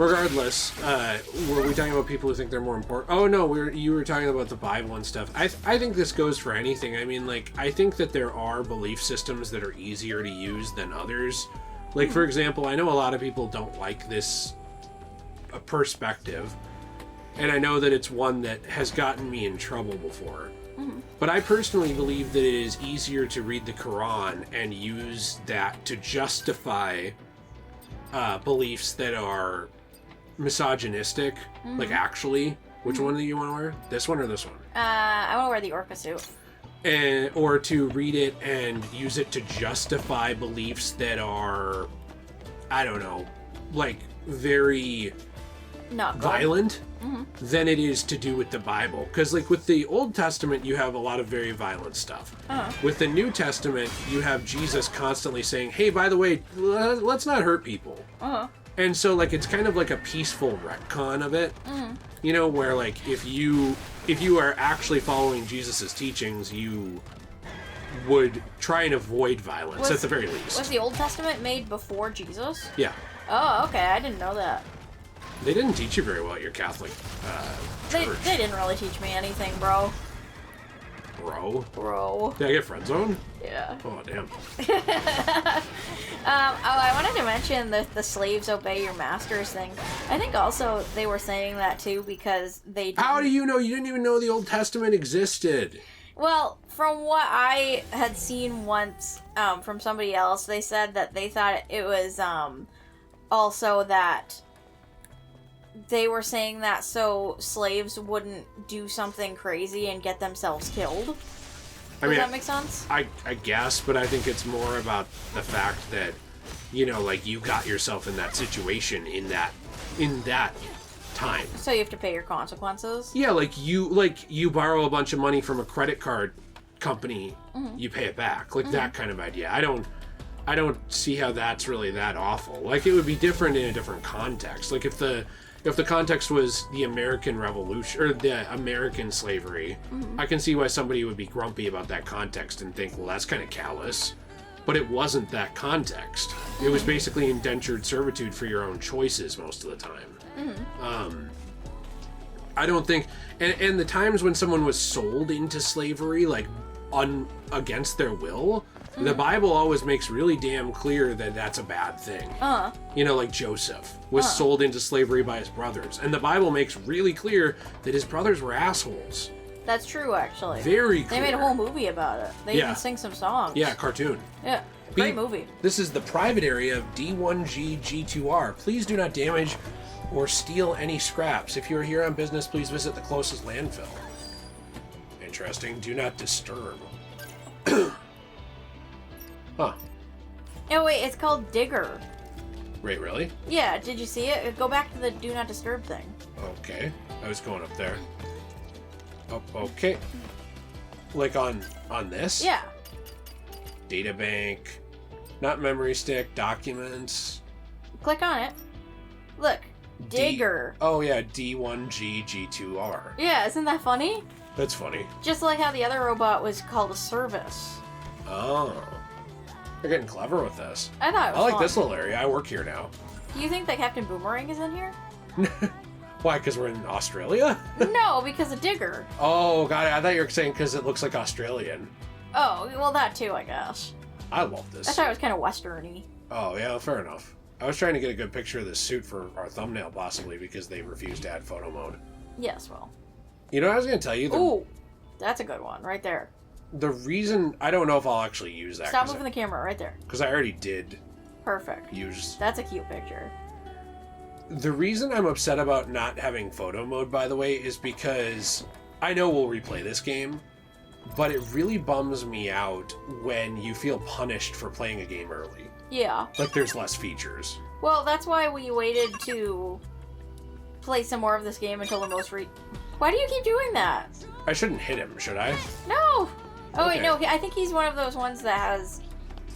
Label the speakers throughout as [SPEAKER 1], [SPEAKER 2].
[SPEAKER 1] Regardless, were we talking about people who think they're more important? Oh no, you were talking about the Bible and stuff. I think this goes for anything. I mean, like, I think that there are belief systems that are easier to use than others. Like, for example, I know a lot of people don't like this perspective, and I know that it's one that has gotten me in trouble before. But I personally believe that it is easier to read the Quran and use that to justify beliefs that are misogynistic. Like, actually, which one do you want to wear? This one or this one?
[SPEAKER 2] I want to wear the orca suit.
[SPEAKER 1] Or to read it and use it to justify beliefs that are, I don't know, like, very
[SPEAKER 2] not good.
[SPEAKER 1] Violent than it is to do with the Bible. Because, like, with the Old Testament, you have a lot of very violent stuff. With the New Testament, you have Jesus constantly saying, hey, by the way, let's not hurt people. And so, like, it's kind of like a peaceful retcon of it. You know, where, like, if you are actually following Jesus's teachings, you would try and avoid violence at the very least.
[SPEAKER 2] Was the Old Testament made before Jesus?
[SPEAKER 1] Yeah.
[SPEAKER 2] Oh, okay. I didn't know that.
[SPEAKER 1] They didn't teach you very well at your Catholic church.
[SPEAKER 2] They didn't really teach me anything, bro. Bro.
[SPEAKER 1] Did I get friend zone?
[SPEAKER 2] Yeah.
[SPEAKER 1] Oh, damn.
[SPEAKER 2] I wanted to mention the slaves obey your masters thing. I think also they were saying that too because they didn't...
[SPEAKER 1] How do you know? You didn't even know the Old Testament existed.
[SPEAKER 2] Well, from what I had seen once from somebody else, they said that they thought it was also that they were saying that so slaves wouldn't do something crazy and get themselves killed. Does that make sense?
[SPEAKER 1] I guess, but I think it's more about the fact that, you know, like, you got yourself in that situation in that time.
[SPEAKER 2] So you have to pay your consequences?
[SPEAKER 1] Yeah, like you borrow a bunch of money from a credit card company, you pay it back. Like, that kind of idea. I don't see how that's really that awful. Like, it would be different in a different context. Like, if the context was the American Revolution, or the American slavery, I can see why somebody would be grumpy about that context and think, well, that's kind of callous. But it wasn't that context. It was basically indentured servitude for your own choices most of the time. I don't think... And the times when someone was sold into slavery, like, against their will... The Bible always makes really damn clear that that's a bad thing. You know, like Joseph was sold into slavery by his brothers. And the Bible makes really clear that his brothers were assholes.
[SPEAKER 2] That's true, actually.
[SPEAKER 1] Very clear.
[SPEAKER 2] They made a whole movie about it. They even sing some songs.
[SPEAKER 1] Yeah, cartoon.
[SPEAKER 2] Yeah, great movie.
[SPEAKER 1] This is the private area of D1G G2R. Please do not damage or steal any scraps. If you are here on business, please visit the closest landfill. Interesting. Do not disturb. Huh.
[SPEAKER 2] Oh, wait, it's called Digger.
[SPEAKER 1] Wait, really?
[SPEAKER 2] Yeah, did you see it? Go back to the Do Not Disturb thing.
[SPEAKER 1] Okay. I was going up there. Oh, okay. Like on this?
[SPEAKER 2] Yeah.
[SPEAKER 1] Data bank. Not memory stick. Documents.
[SPEAKER 2] Click on it. Look. Digger.
[SPEAKER 1] Oh, yeah. D1G G2R.
[SPEAKER 2] Yeah, isn't that funny?
[SPEAKER 1] That's funny.
[SPEAKER 2] Just like how the other robot was called a service.
[SPEAKER 1] Oh. They're getting clever with this.
[SPEAKER 2] I thought it was
[SPEAKER 1] I like
[SPEAKER 2] fun.
[SPEAKER 1] this little area. I work here now.
[SPEAKER 2] Do you think that Captain Boomerang is in here?
[SPEAKER 1] Why? Because we're in Australia?
[SPEAKER 2] No, because of Digger.
[SPEAKER 1] Oh, God. I thought you were saying because it looks like Australian.
[SPEAKER 2] Oh, well, that too, I guess.
[SPEAKER 1] I love this.
[SPEAKER 2] I thought it was kind of western-y.
[SPEAKER 1] Oh, yeah, fair enough. I was trying to get a good picture of this suit for our thumbnail, possibly, because they refused to add photo mode.
[SPEAKER 2] Yes, well.
[SPEAKER 1] You know what I was going to tell you?
[SPEAKER 2] Ooh, that's a good one, right there.
[SPEAKER 1] The reason... I don't know if I'll actually use that.
[SPEAKER 2] Stop moving the camera, right there.
[SPEAKER 1] Because I already did.
[SPEAKER 2] Perfect.
[SPEAKER 1] Use...
[SPEAKER 2] That's a cute picture.
[SPEAKER 1] The reason I'm upset about not having photo mode, by the way, is because I know we'll replay this game, but it really bums me out when you feel punished for playing a game early.
[SPEAKER 2] Yeah.
[SPEAKER 1] Like, there's less features.
[SPEAKER 2] Well, that's why we waited to play some more of this game until the most Why do you keep doing that?
[SPEAKER 1] I shouldn't hit him, should I?
[SPEAKER 2] No! Oh,
[SPEAKER 1] Okay.
[SPEAKER 2] wait, no, I think he's one of those ones that has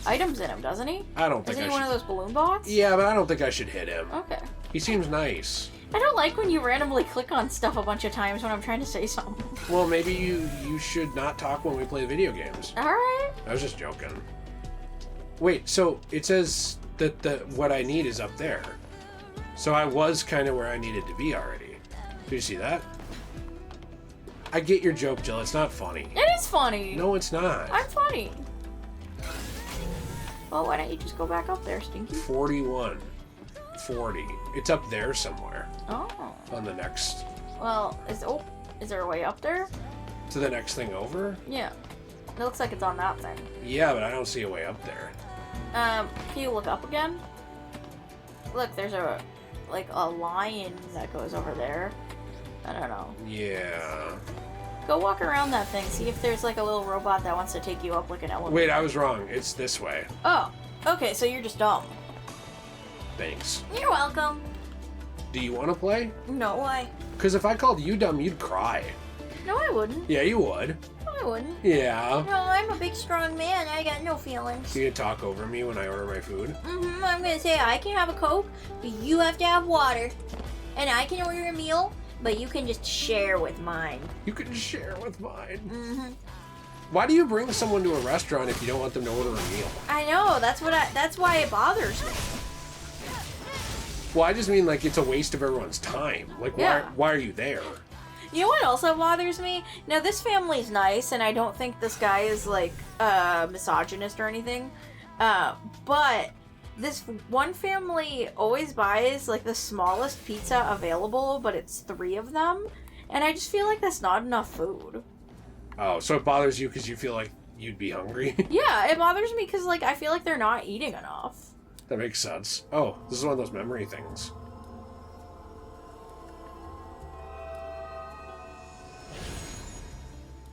[SPEAKER 2] items in him, doesn't he?
[SPEAKER 1] I don't think
[SPEAKER 2] Isn't
[SPEAKER 1] I
[SPEAKER 2] he
[SPEAKER 1] should...
[SPEAKER 2] one of those balloon bots?
[SPEAKER 1] Yeah, but I don't think I should hit him.
[SPEAKER 2] Okay.
[SPEAKER 1] He seems nice.
[SPEAKER 2] I don't like when you randomly click on stuff a bunch of times when I'm trying to say something.
[SPEAKER 1] Well, maybe you should not talk when we play video games.
[SPEAKER 2] Alright.
[SPEAKER 1] I was just joking. Wait, so it says that what I need is up there. So I was kind of where I needed to be already. Did you see that? I get your joke, Jill. It's not funny.
[SPEAKER 2] It is funny.
[SPEAKER 1] No, it's not.
[SPEAKER 2] I'm funny. Well, why don't you just go back up there, Stinky?
[SPEAKER 1] 41. 40. It's up there somewhere.
[SPEAKER 2] Oh.
[SPEAKER 1] On the next...
[SPEAKER 2] Well, is there a way up there?
[SPEAKER 1] To the next thing over?
[SPEAKER 2] Yeah. It looks like it's on that thing.
[SPEAKER 1] Yeah, but I don't see a way up there.
[SPEAKER 2] Can you look up again? Look, there's a lion that goes over there. I don't know.
[SPEAKER 1] Yeah.
[SPEAKER 2] Go walk around that thing. See if there's like a little robot that wants to take you up like an elevator.
[SPEAKER 1] Wait, I was wrong. It's this way.
[SPEAKER 2] Oh. Okay, so you're just dumb.
[SPEAKER 1] Thanks.
[SPEAKER 2] You're welcome.
[SPEAKER 1] Do you want to play?
[SPEAKER 2] No, why?
[SPEAKER 1] Because if I called you dumb, you'd cry.
[SPEAKER 2] No, I wouldn't.
[SPEAKER 1] Yeah, you would.
[SPEAKER 2] No, I wouldn't.
[SPEAKER 1] Yeah.
[SPEAKER 2] No, I'm a big, strong man. I got no feelings.
[SPEAKER 1] You can talk over me when I order my food?
[SPEAKER 2] Mm-hmm. I'm gonna say I can have a Coke, but you have to have water. And I can order a meal, but you can just share with mine.
[SPEAKER 1] You can share with mine.
[SPEAKER 2] Mm-hmm.
[SPEAKER 1] Why do you bring someone to a restaurant if you don't want them to order a meal?
[SPEAKER 2] I know. That's why it bothers me.
[SPEAKER 1] Well, I just mean like it's a waste of everyone's time. Like,
[SPEAKER 2] Yeah.
[SPEAKER 1] why are you there?
[SPEAKER 2] You know what also bothers me? Now, this family's nice, and I don't think this guy is, like, misogynist or anything. But this one family always buys, like, the smallest pizza available, but it's 3 of them. And I just feel like that's not enough food.
[SPEAKER 1] Oh, so it bothers you because you feel like you'd be hungry?
[SPEAKER 2] Yeah, it bothers me because, like, I feel like they're not eating enough.
[SPEAKER 1] That makes sense. Oh, this is one of those memory things.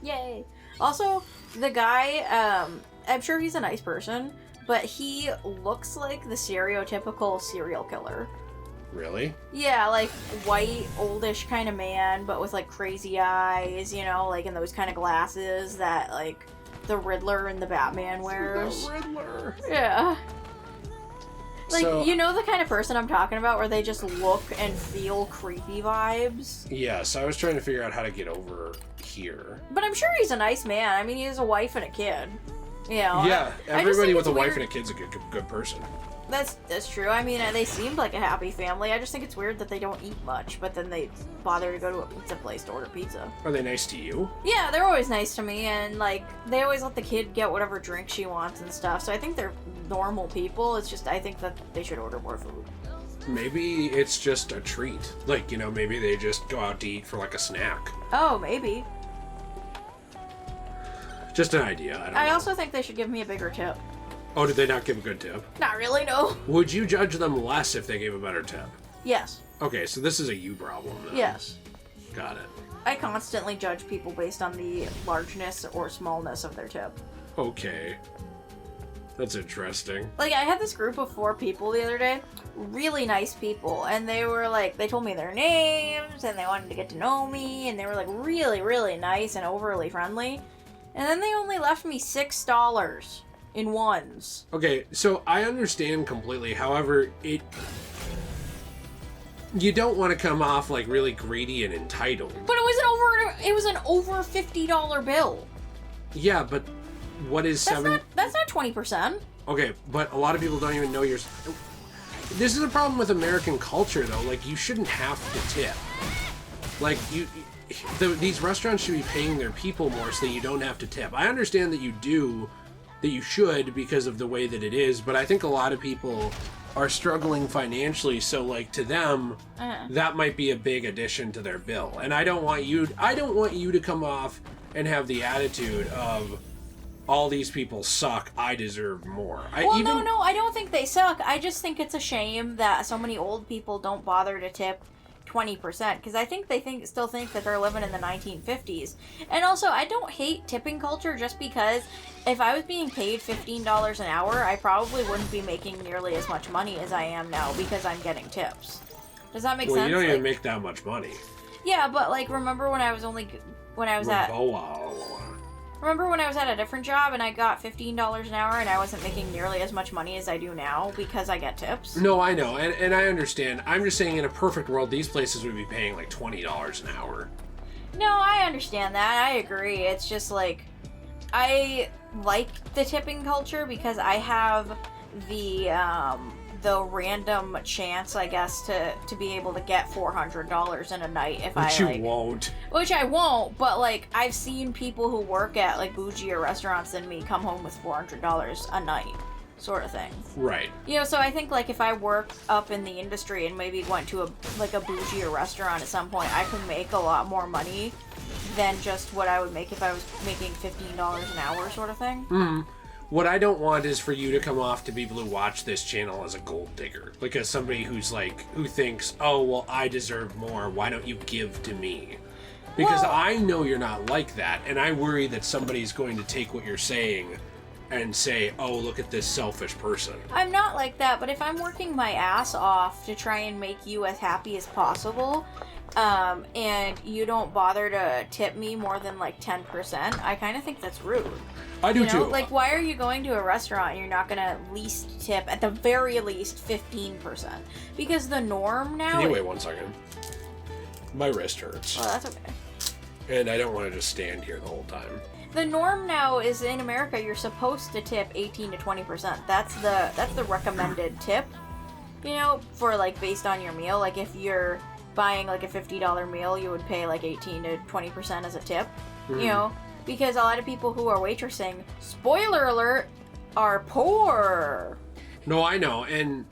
[SPEAKER 2] Yay. Also, the guy, I'm sure he's a nice person, but he looks like the stereotypical serial killer.
[SPEAKER 1] Really?
[SPEAKER 2] Yeah, like white, oldish kind of man, but with like crazy eyes, you know, like in those kind of glasses that like the Riddler and the Batman wears.
[SPEAKER 1] The Riddler.
[SPEAKER 2] Yeah. Like,
[SPEAKER 1] So,
[SPEAKER 2] you know the kind of person I'm talking about where they just look and feel creepy vibes?
[SPEAKER 1] yes, I was trying to figure out how to get over here.
[SPEAKER 2] But I'm sure he's a nice man. I mean, he has a wife and a kid. You know,
[SPEAKER 1] Yeah,
[SPEAKER 2] I just
[SPEAKER 1] everybody
[SPEAKER 2] think
[SPEAKER 1] with a
[SPEAKER 2] it's
[SPEAKER 1] wife
[SPEAKER 2] weird.
[SPEAKER 1] and a kid's a good person.
[SPEAKER 2] That's true. I mean, they seemed like a happy family. I just think it's weird that they don't eat much, but then they bother to go to a pizza place to order pizza.
[SPEAKER 1] Are they nice to you?
[SPEAKER 2] Yeah, they're always nice to me, and like they always let the kid get whatever drink she wants and stuff. So I think they're normal people. It's just I think that they should order more food.
[SPEAKER 1] Maybe it's just a treat. Like, you know, maybe they just go out to eat for like a snack.
[SPEAKER 2] Oh, maybe.
[SPEAKER 1] Just an idea. I don't
[SPEAKER 2] I
[SPEAKER 1] know.
[SPEAKER 2] also think they should give me a bigger tip.
[SPEAKER 1] Oh, did they not give a good tip?
[SPEAKER 2] Not really, no.
[SPEAKER 1] Would you judge them less if they gave a better tip?
[SPEAKER 2] Yes.
[SPEAKER 1] Okay, so this is a you problem then.
[SPEAKER 2] Yes.
[SPEAKER 1] Got it.
[SPEAKER 2] I constantly judge people based on the largeness or smallness of their tip.
[SPEAKER 1] Okay. That's interesting.
[SPEAKER 2] Like, I had this group of 4 people the other day. Really nice people. And they were like, they told me their names, and they wanted to get to know me, and they were like really, really nice and overly friendly. And then they only left me $6 in ones.
[SPEAKER 1] Okay, so I understand completely. However, you don't want to come off like really greedy and entitled.
[SPEAKER 2] But it was an over $50 bill.
[SPEAKER 1] Yeah, but what is
[SPEAKER 2] That's not 20%.
[SPEAKER 1] Okay, but a lot of people don't even know you're... This is a problem with American culture, though. Like, you shouldn't have to tip. Like, these restaurants should be paying their people more so that you don't have to tip. I understand that you should because of the way that it is, but I think a lot of people are struggling financially, so like to them, that might be a big addition to their bill. And I don't want you to come off and have the attitude of all these people suck, I deserve more.
[SPEAKER 2] No, I don't think they suck. I just think it's a shame that so many old people don't bother to tip 20%, because I think they still think that they're living in the 1950s. And also, I don't hate tipping culture just because if I was being paid $15 an hour, I probably wouldn't be making nearly as much money as I am now because I'm getting tips. Does that make sense?
[SPEAKER 1] Well, you don't even make that much money.
[SPEAKER 2] Yeah, but like, remember when I was at a different job and I got $15 an hour and I wasn't making nearly as much money as I do now because I get tips?
[SPEAKER 1] No, I know, and I understand. I'm just saying in a perfect world, these places would be paying like $20 an hour.
[SPEAKER 2] No, I understand that. I agree. It's just like, I like the tipping culture because I have the the random chance, I guess, to be able to get $400 in a night if
[SPEAKER 1] Which you won't.
[SPEAKER 2] Which I won't, but, like, I've seen people who work at, like, bougier restaurants than me come home with $400 a night, sort of thing.
[SPEAKER 1] Right.
[SPEAKER 2] You know, so I think, like, if I work up in the industry and maybe went to a bougier restaurant at some point, I could make a lot more money than just what I would make if I was making $15 an hour, sort of thing.
[SPEAKER 1] Mm-hmm. What I don't want is for you to come off to people who watch this channel as a gold digger. Like, as somebody who thinks, oh, well, I deserve more, why don't you give to me? Because I know you're not like that, and I worry that somebody's going to take what you're saying and say, oh, look at this selfish person.
[SPEAKER 2] I'm not like that, but if I'm working my ass off to try and make you as happy as possible, and you don't bother to tip me more than, like, 10%, I kind of think that's rude.
[SPEAKER 1] I do too.
[SPEAKER 2] Like, why are you going to a restaurant and you're not going to at least tip, at the very least, 15%? Because the norm now...
[SPEAKER 1] Can you wait 1 second? My wrist hurts.
[SPEAKER 2] Oh, that's okay.
[SPEAKER 1] And I don't want to just stand here the whole time.
[SPEAKER 2] The norm now is, in America, you're supposed to tip 18 to 20%. That's the recommended tip, you know, for, like, based on your meal. Like, if you're buying, like, a $50 meal, you would pay, like, 18 to 20% as a tip, you know? Because a lot of people who are waitressing, spoiler alert, are poor.
[SPEAKER 1] No, I know, and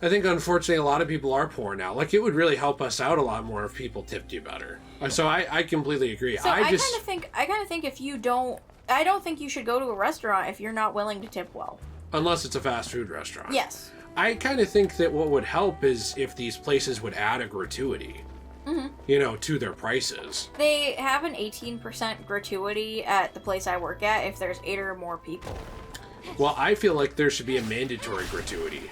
[SPEAKER 1] I think unfortunately a lot of people are poor now. Like, it would really help us out a lot more if people tipped you better. So I completely agree.
[SPEAKER 2] So I kind of think if you don't, I don't think you should go to a restaurant if you're not willing to tip well.
[SPEAKER 1] Unless it's a fast food restaurant.
[SPEAKER 2] Yes.
[SPEAKER 1] I kind of think that what would help is if these places would add a gratuity. You know, to their prices.
[SPEAKER 2] They have an 18% gratuity at the place I work at if there's 8 or more people.
[SPEAKER 1] Well, I feel like there should be a mandatory gratuity.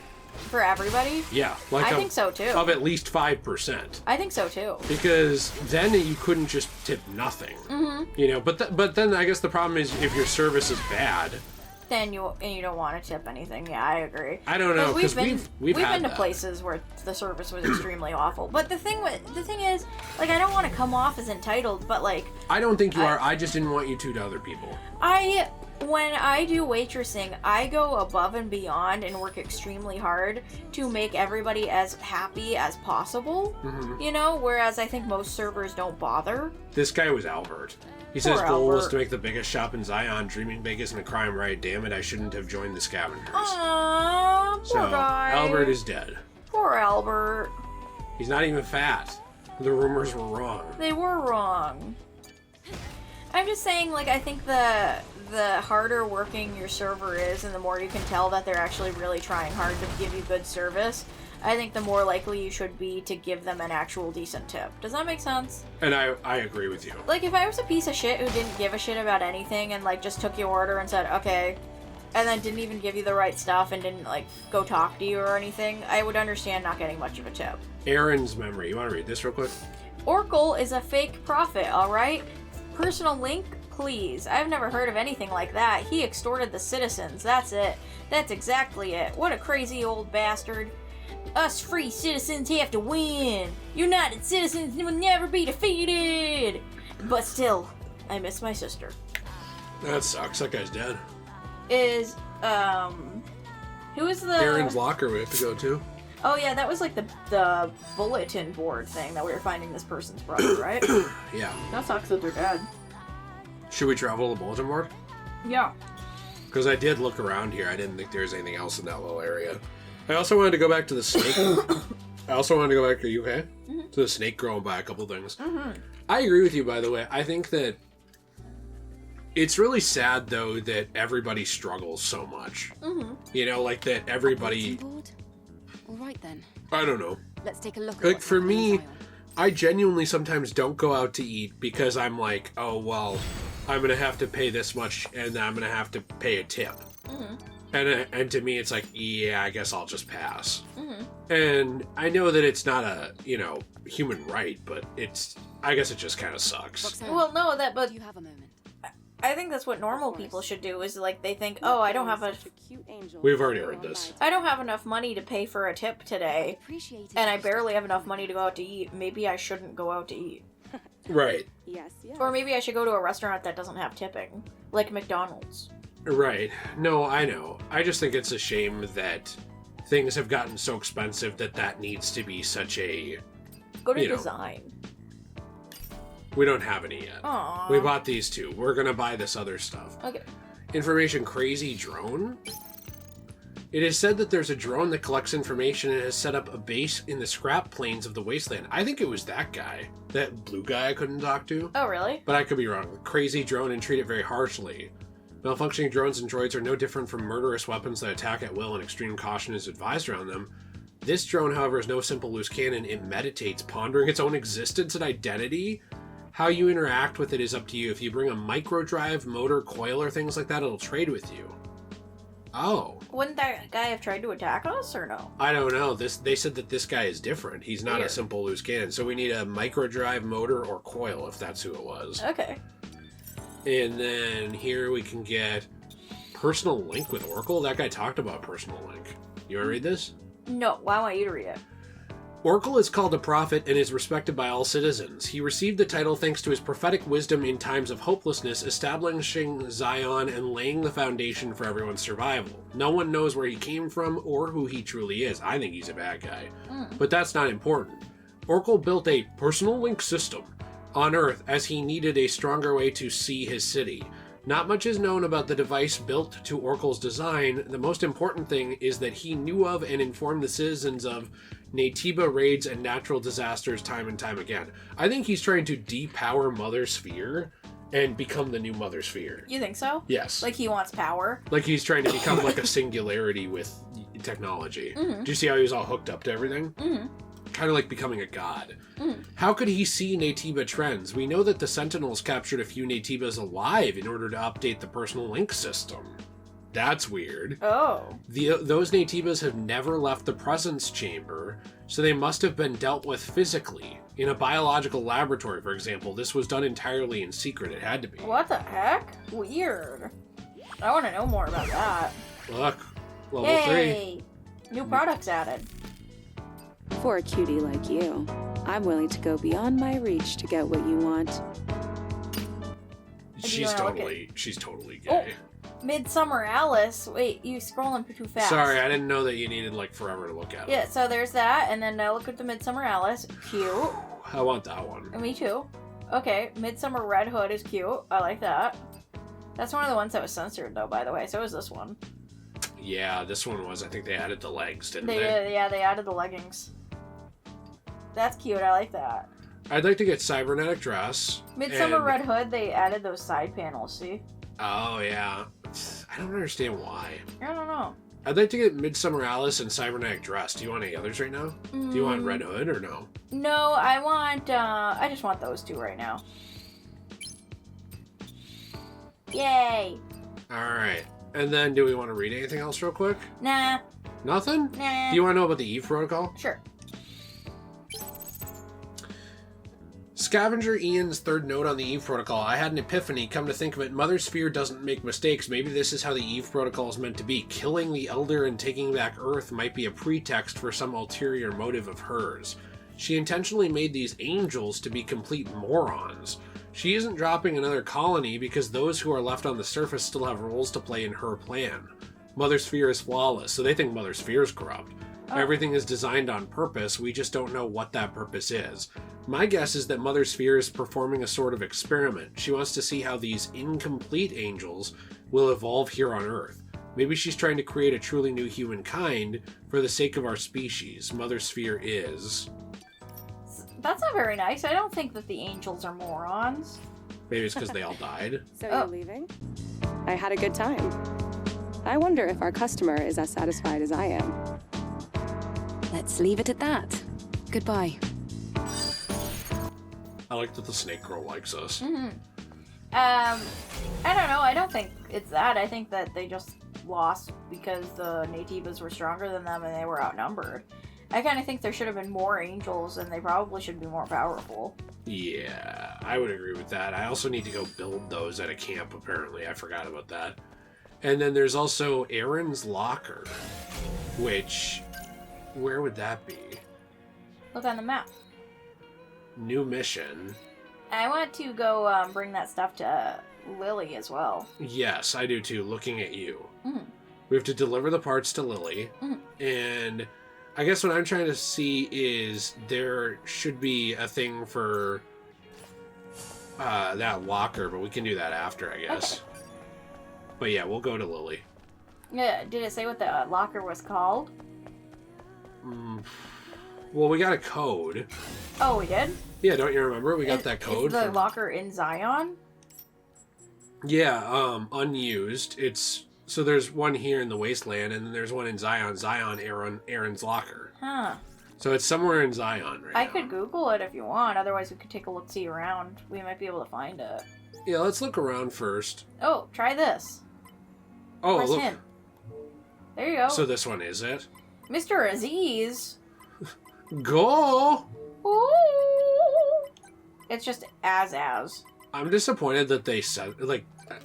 [SPEAKER 2] For everybody?
[SPEAKER 1] Yeah.
[SPEAKER 2] I think so too.
[SPEAKER 1] Of at least 5%.
[SPEAKER 2] I think so too.
[SPEAKER 1] Because then you couldn't just tip nothing. You know, but then I guess the problem is if your service is bad...
[SPEAKER 2] Then you don't want to tip anything. Yeah, I agree.
[SPEAKER 1] I don't know, because we've
[SPEAKER 2] been to
[SPEAKER 1] that.
[SPEAKER 2] places where the service was extremely awful. But the thing is, like, I don't want to come off as entitled, but, like...
[SPEAKER 1] I don't think you are. I just didn't want you to other people.
[SPEAKER 2] When I do waitressing, I go above and beyond and work extremely hard to make everybody as happy as possible, you know? Whereas I think most servers don't bother.
[SPEAKER 1] This guy was Albert. He says goal was to make the biggest shop in Zion. Dreaming big isn't a crime, right? Damn it, I shouldn't have joined the scavengers.
[SPEAKER 2] Aww, poor guy.
[SPEAKER 1] Albert is dead.
[SPEAKER 2] Poor Albert.
[SPEAKER 1] He's not even fat. The rumors were wrong.
[SPEAKER 2] They were wrong. I'm just saying, like, I think the harder working your server is and the more you can tell that they're actually really trying hard to give you good service, I think the more likely you should be to give them an actual decent tip. Does that make sense?
[SPEAKER 1] And I agree with you.
[SPEAKER 2] Like, if I was a piece of shit who didn't give a shit about anything and, like, just took your order and said, okay, and then didn't even give you the right stuff and didn't, like, go talk to you or anything, I would understand not getting much of a tip.
[SPEAKER 1] Aaron's memory. You want to read this real quick?
[SPEAKER 2] Oracle is a fake prophet, alright? Personal link, please. I've never heard of anything like that. He extorted the citizens. That's it. That's exactly it. What a crazy old bastard. Us free citizens have to win. United citizens will never be defeated. But still, I miss my sister.
[SPEAKER 1] That sucks. That guy's dead.
[SPEAKER 2] Who is the...
[SPEAKER 1] Aaron's locker we have to go to.
[SPEAKER 2] Oh yeah, that was like the bulletin board thing that we were finding this person's brother, right?
[SPEAKER 1] Yeah.
[SPEAKER 2] That sucks that they're dead.
[SPEAKER 1] Should we travel the bulletin board?
[SPEAKER 2] Yeah.
[SPEAKER 1] Because I did look around here. I didn't think there was anything else in that little area. I also wanted to go back to the snake. I also wanted to go back to UK. To the snake girl and buy a couple things. I agree with you, by the way. I think that it's really sad, though, that everybody struggles so much. You know, like that everybody...
[SPEAKER 3] All right, then.
[SPEAKER 1] I don't know.
[SPEAKER 3] Let's take a look.
[SPEAKER 1] Like, for me, I genuinely sometimes don't go out to eat because I'm like, oh, well, I'm going to have to pay this much and then I'm going to have to pay a tip. And to me, it's like, yeah, I guess I'll just pass. And I know that it's not a, human right, but I guess it just kind of sucks.
[SPEAKER 2] Well, no, but
[SPEAKER 3] you have a moment.
[SPEAKER 2] I think that's what normal people should do, is like they think, oh, I don't have
[SPEAKER 1] We've already heard this.
[SPEAKER 2] I don't have enough money to pay for a tip today, and I barely have enough money to go out to eat. Maybe I shouldn't go out to eat.
[SPEAKER 1] Right.
[SPEAKER 3] Yes.
[SPEAKER 2] Or maybe I should go to a restaurant that doesn't have tipping, like McDonald's.
[SPEAKER 1] Right. No, I know. I just think it's a shame that things have gotten so expensive that needs to be such a...
[SPEAKER 2] Go to design.
[SPEAKER 1] We don't have any yet.
[SPEAKER 2] Aww.
[SPEAKER 1] We bought these two. We're going to buy this other stuff.
[SPEAKER 2] Okay.
[SPEAKER 1] Information crazy drone? It is said that there's a drone that collects information and has set up a base in the scrap plains of the wasteland. I think it was that guy. That blue guy I couldn't talk to.
[SPEAKER 2] Oh, really?
[SPEAKER 1] But I could be wrong. Crazy drone and treat it very harshly. Malfunctioning drones and droids are no different from murderous weapons that attack at will, and extreme caution is advised around them. This drone, however, is no simple loose cannon. It meditates, pondering its own existence and identity. How you interact with it is up to you. If you bring a microdrive, motor, coil, or things like that, it'll trade with you. Oh.
[SPEAKER 2] Wouldn't that guy have tried to attack us, or no?
[SPEAKER 1] I don't know. They said that this guy is different. He's not a simple loose cannon. So we need a microdrive, motor, or coil, if that's who it was.
[SPEAKER 2] Okay.
[SPEAKER 1] And then here we can get Personal Link with Oracle. That guy talked about Personal Link. You want to read this?
[SPEAKER 2] No, I want you to read it.
[SPEAKER 1] Oracle is called a prophet and is respected by all citizens. He received the title thanks to his prophetic wisdom in times of hopelessness, establishing Zion and laying the foundation for everyone's survival. No one knows where he came from or who he truly is. I think he's a bad guy. But that's not important. Oracle built a personal link system on Earth as he needed a stronger way to see his city. Not much is known about the device built to Oracle's design. The most important thing is that he knew of and informed the citizens of Natiba raids and natural disasters time and time again. I think he's trying to depower Mother Sphere and become the new Mother Sphere.
[SPEAKER 2] You think so?
[SPEAKER 1] Yes.
[SPEAKER 2] Like he wants power?
[SPEAKER 1] Like he's trying to become like a singularity with technology. Do you see how he was all hooked up to everything? Kind of like becoming a god. How could he see Natiba trends? We know that the Sentinels captured a few Natibas alive in order to update the personal link system. That's weird.
[SPEAKER 2] Oh.
[SPEAKER 1] Those Natibas have never left the presence chamber, so they must have been dealt with physically. In a biological laboratory, for example, this was done entirely in secret. It had to be.
[SPEAKER 2] What the heck? Weird. I want to know more about that.
[SPEAKER 1] Look, level
[SPEAKER 2] Yay! 3. New products added.
[SPEAKER 4] For a cutie like you, I'm willing to go beyond my reach to get what you want.
[SPEAKER 1] 3. She's totally gay.
[SPEAKER 2] Oh. Midsummer Alice. Wait, you scrolling too fast.
[SPEAKER 1] Sorry, I didn't know that you needed like forever to look at it.
[SPEAKER 2] Yeah, so there's that, and then look at the Midsummer Alice. Cute.
[SPEAKER 1] I want that one.
[SPEAKER 2] Me too. Okay, Midsummer Red Hood is cute. I like that. That's one of the ones that was censored, though, by the way. So is this one.
[SPEAKER 1] Yeah, this one was. I think they added the legs, didn't
[SPEAKER 2] They
[SPEAKER 1] they?
[SPEAKER 2] yeah, they added the leggings. That's cute. I like that.
[SPEAKER 1] I'd like to get cybernetic dress.
[SPEAKER 2] Midsummer
[SPEAKER 1] and-
[SPEAKER 2] Red Hood, they added those side panels, see?
[SPEAKER 1] Oh, yeah. I don't understand why.
[SPEAKER 2] I don't know.
[SPEAKER 1] I'd like to get Midsummer Alice and cybernetic dress. Do you want any others right now? Do you want Red Hood or no?
[SPEAKER 2] No, I just want those two right now. Yay!
[SPEAKER 1] Alright. And then do we want to read anything else real quick?
[SPEAKER 2] Nah.
[SPEAKER 1] Nothing?
[SPEAKER 2] Nah.
[SPEAKER 1] Do you want to know about the Eve Protocol?
[SPEAKER 2] Sure.
[SPEAKER 1] Scavenger Ian's third note on the Eve Protocol. I had an epiphany. Come to think of it, Mother Sphere doesn't make mistakes. Maybe this is how the Eve Protocol is meant to be. Killing the Elder and taking back Earth might be a pretext for some ulterior motive of hers. She intentionally made these angels to be complete morons. She isn't dropping another colony because those who are left on the surface still have roles to play in her plan. Mother Sphere is flawless, so they think Mother Sphere is corrupt. Everything is designed on purpose, we just don't know what that purpose is. My guess is that Mother Sphere is performing a sort of experiment. She wants to see how these incomplete angels will evolve here on Earth. Maybe she's trying to create a truly new humankind for the sake of our species. Mother Sphere is...
[SPEAKER 2] That's not very nice. I don't think that the angels are morons.
[SPEAKER 1] Maybe it's because they all died.
[SPEAKER 4] So you're leaving? I had a good time. I wonder if our customer is as satisfied as I am.
[SPEAKER 3] Let's leave it at that. Goodbye.
[SPEAKER 1] I like that the snake girl likes us.
[SPEAKER 2] I don't know. I don't think it's that. I think that they just lost because the Nativas were stronger than them and they were outnumbered. I kind of think there should have been more angels and they probably should be more powerful.
[SPEAKER 1] Yeah, I would agree with that. I also need to go build those at a camp, apparently. I forgot about that. And then there's also Aaron's Locker, which... where would that be?
[SPEAKER 2] Look on the map.
[SPEAKER 1] New mission.
[SPEAKER 2] I want to go bring that stuff to Lily as well.
[SPEAKER 1] Yes, I do too, looking at you. We have to deliver the parts to Lily. And I guess what I'm trying to see is there should be a thing for that locker, but we can do that after, I guess.
[SPEAKER 2] Okay.
[SPEAKER 1] But yeah, we'll go to Lily.
[SPEAKER 2] Yeah, did it say what the locker was called?
[SPEAKER 1] Well, we got a code.
[SPEAKER 2] Oh, we did?
[SPEAKER 1] Yeah, don't you remember? We got that code.
[SPEAKER 2] Is the locker in Zion?
[SPEAKER 1] Yeah, unused. So there's one here in the Wasteland, and then there's one in Zion. Aaron's locker.
[SPEAKER 2] Huh.
[SPEAKER 1] So it's somewhere in Zion right
[SPEAKER 2] I
[SPEAKER 1] now.
[SPEAKER 2] could Google it if you want. Otherwise, we could take a look-see around. We might be able to find it.
[SPEAKER 1] Yeah, let's look around first.
[SPEAKER 2] Oh, try this.
[SPEAKER 1] Oh,
[SPEAKER 2] Press
[SPEAKER 1] look.
[SPEAKER 2] him. There you go.
[SPEAKER 1] So this one is it?
[SPEAKER 2] Mr. Aziz.
[SPEAKER 1] Go!
[SPEAKER 2] Ooh. It's just as.
[SPEAKER 1] I'm disappointed that they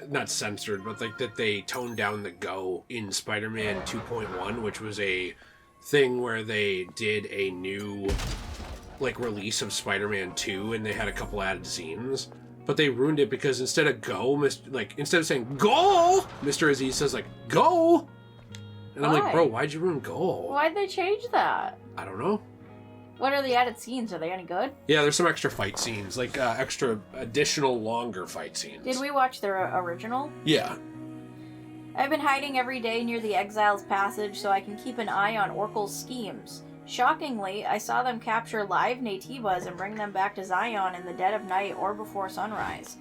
[SPEAKER 1] not censored, but that they toned down the go in Spider-Man 2.1, which was a thing where they did a new release of Spider-Man 2, and they had a couple added scenes. But they ruined it because instead of go, instead of saying go, Mr. Aziz says go. And I'm like, bro, why'd you ruin go?
[SPEAKER 2] Why'd they change that?
[SPEAKER 1] I don't know.
[SPEAKER 2] What are the added scenes? Are they any good?
[SPEAKER 1] Yeah, there's some extra fight scenes, extra additional longer fight scenes.
[SPEAKER 2] Did we watch the original?
[SPEAKER 1] Yeah.
[SPEAKER 2] I've been hiding every day near the Exile's Passage so I can keep an eye on Oracle's schemes. Shockingly, I saw them capture live Naytibas and bring them back to Zion in the dead of night or before sunrise.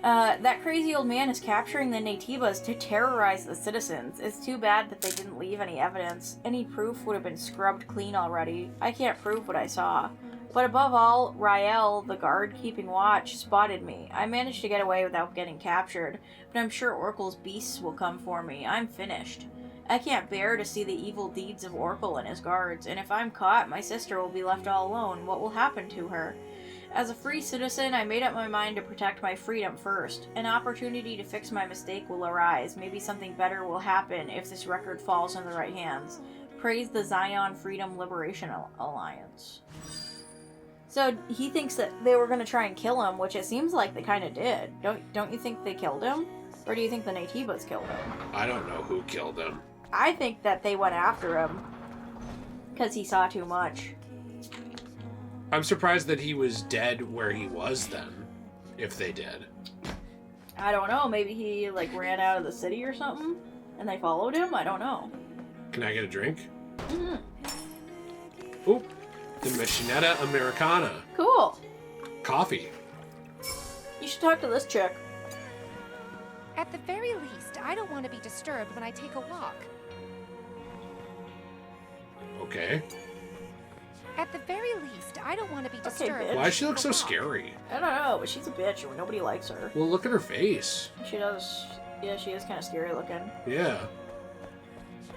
[SPEAKER 2] That crazy old man is capturing the Naytibas to terrorize the citizens. It's too bad that they didn't leave any evidence. Any proof would have been scrubbed clean already. I can't prove what I saw. But above all, Rael, the guard keeping watch, spotted me. I managed to get away without getting captured, but I'm sure Oracle's beasts will come for me. I'm finished. I can't bear to see the evil deeds of Oracle and his guards, and if I'm caught, my sister will be left all alone. What will happen to her? As a free citizen, I made up my mind to protect my freedom first. An opportunity to fix my mistake will arise. Maybe something better will happen if this record falls in the right hands. Praise the Zion Freedom Liberation Alliance. So he thinks that they were going to try and kill him, which it seems like they kind of did. Don't you think they killed him? Or do you think the Naytibas killed him?
[SPEAKER 1] I don't know who killed him.
[SPEAKER 2] I think that they went after him because he saw too much.
[SPEAKER 1] I'm surprised that he was dead where he was then, if they did.
[SPEAKER 2] I don't know. Maybe he ran out of the city or something, and they followed him. I don't know.
[SPEAKER 1] Can I get a drink?
[SPEAKER 2] Mm-hmm.
[SPEAKER 1] Oop, the Machinetta Americana.
[SPEAKER 2] Cool.
[SPEAKER 1] Coffee.
[SPEAKER 2] You should talk to this chick.
[SPEAKER 5] At the very least, I don't want to be disturbed when I take a walk.
[SPEAKER 1] Okay.
[SPEAKER 5] At the very least, I don't want to be disturbed.
[SPEAKER 2] bitch.
[SPEAKER 1] Why does she look so scary?
[SPEAKER 2] I don't know, but she's a bitch and nobody likes her.
[SPEAKER 1] Well, look at her face.
[SPEAKER 2] She does. Yeah, she is kind of scary looking.
[SPEAKER 1] Yeah.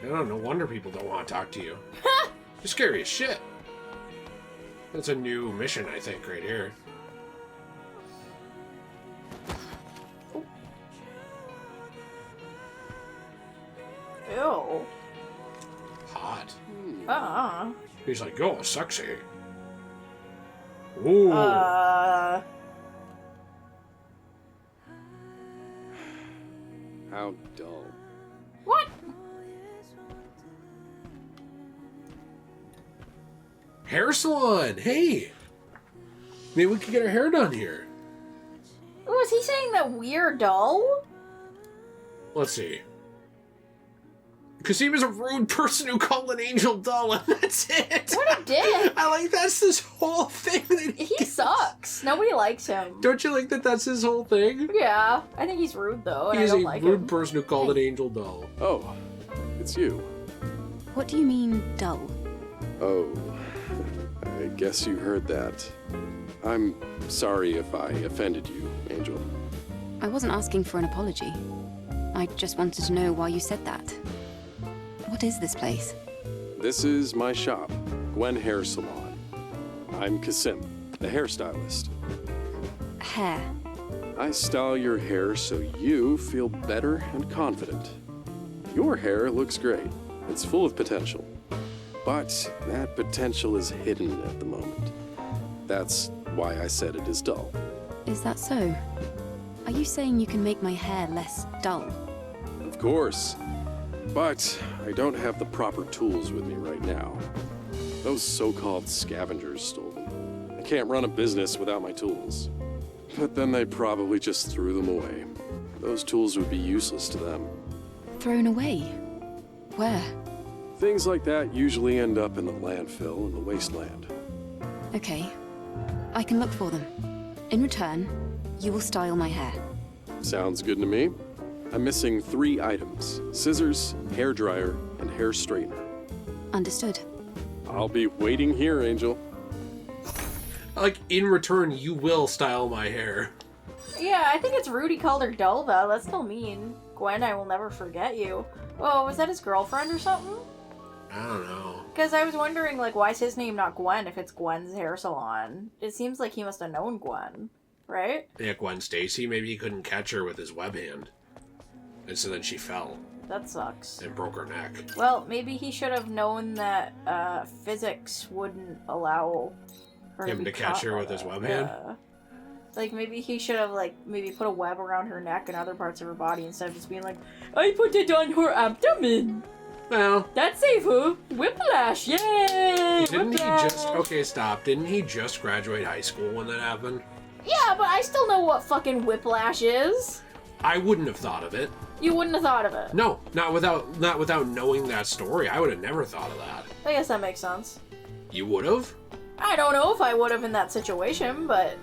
[SPEAKER 1] I don't know. No wonder people don't want to talk to you. You're scary as shit. That's a new mission, I think, right here.
[SPEAKER 2] Ew.
[SPEAKER 1] Hot. He's like, oh, sexy. Ooh.
[SPEAKER 4] How dull.
[SPEAKER 2] What?
[SPEAKER 1] Hair salon. Hey. Maybe we could get our hair done here.
[SPEAKER 2] Was he saying that we're dull?
[SPEAKER 1] Let's see. Because he was a rude person who called an angel dull, and that's it.
[SPEAKER 2] What a dick.
[SPEAKER 1] I like that's this whole thing that
[SPEAKER 2] He sucks. Nobody likes him.
[SPEAKER 1] Don't you like that that's his whole thing?
[SPEAKER 2] Yeah, I think he's rude though, and I
[SPEAKER 1] He's
[SPEAKER 2] don't
[SPEAKER 1] a
[SPEAKER 2] like
[SPEAKER 1] rude
[SPEAKER 2] him.
[SPEAKER 1] person who called an angel dull.
[SPEAKER 6] Oh, it's you.
[SPEAKER 3] What do you mean, dull?
[SPEAKER 6] Oh, I guess you heard that. I'm sorry if I offended you, Angel.
[SPEAKER 3] I wasn't asking for an apology. I just wanted to know why you said that. What is this place?
[SPEAKER 6] This is my shop, Gwen Hair Salon. I'm Kasim, the hairstylist.
[SPEAKER 3] Hair.
[SPEAKER 6] I style your hair so you feel better and confident. Your hair looks great. It's full of potential. But that potential is hidden at the moment. That's why I said it is dull.
[SPEAKER 3] Is that so? Are you saying you can make my hair less dull?
[SPEAKER 6] Of course. But I don't have the proper tools with me right now. Those so-called scavengers stole them. I can't run a business without my tools. But then they probably just threw them away. Those tools would be useless to them.
[SPEAKER 3] Thrown away? Where?
[SPEAKER 6] Things like that usually end up in the landfill in the wasteland.
[SPEAKER 3] Okay. I can look for them. In return, you will style my hair.
[SPEAKER 6] Sounds good to me. I'm missing 3 items: scissors, hairdryer, and hair straightener.
[SPEAKER 3] Understood.
[SPEAKER 6] I'll be waiting here, Angel.
[SPEAKER 1] Like, in return, you will style my hair.
[SPEAKER 2] Yeah, I think it's Rudy called her Delva. That's still mean. Gwen, I will never forget you. Oh, was that his girlfriend or something?
[SPEAKER 1] I don't know.
[SPEAKER 2] Because I was wondering, like, why is his name not Gwen if it's Gwen's hair salon? It seems like he must have known Gwen, right?
[SPEAKER 1] Yeah, Gwen Stacy, maybe he couldn't catch her with his web hand. And so then she fell
[SPEAKER 2] That sucks.
[SPEAKER 1] and broke her neck.
[SPEAKER 2] Well, maybe he should have known that physics wouldn't allow her
[SPEAKER 1] Him
[SPEAKER 2] be
[SPEAKER 1] to catch
[SPEAKER 2] caught
[SPEAKER 1] her
[SPEAKER 2] by
[SPEAKER 1] with his
[SPEAKER 2] that.
[SPEAKER 1] web hand?
[SPEAKER 2] Yeah. Like, maybe he should have, like, maybe put a web around her neck and other parts of her body instead of just being like, I put it on her abdomen!
[SPEAKER 1] Well,
[SPEAKER 2] That saved her! Whiplash! Yay!
[SPEAKER 1] didn't he
[SPEAKER 2] Whiplash!
[SPEAKER 1] just... Okay, stop. Didn't he just graduate high school when that happened?
[SPEAKER 2] Yeah, but I still know what fucking whiplash is!
[SPEAKER 1] I wouldn't have thought of it.
[SPEAKER 2] You wouldn't have thought of it.
[SPEAKER 1] No, not without knowing that story. I would have never thought of that.
[SPEAKER 2] I guess that makes sense.
[SPEAKER 1] You would have?
[SPEAKER 2] I don't know if I would have in that situation, but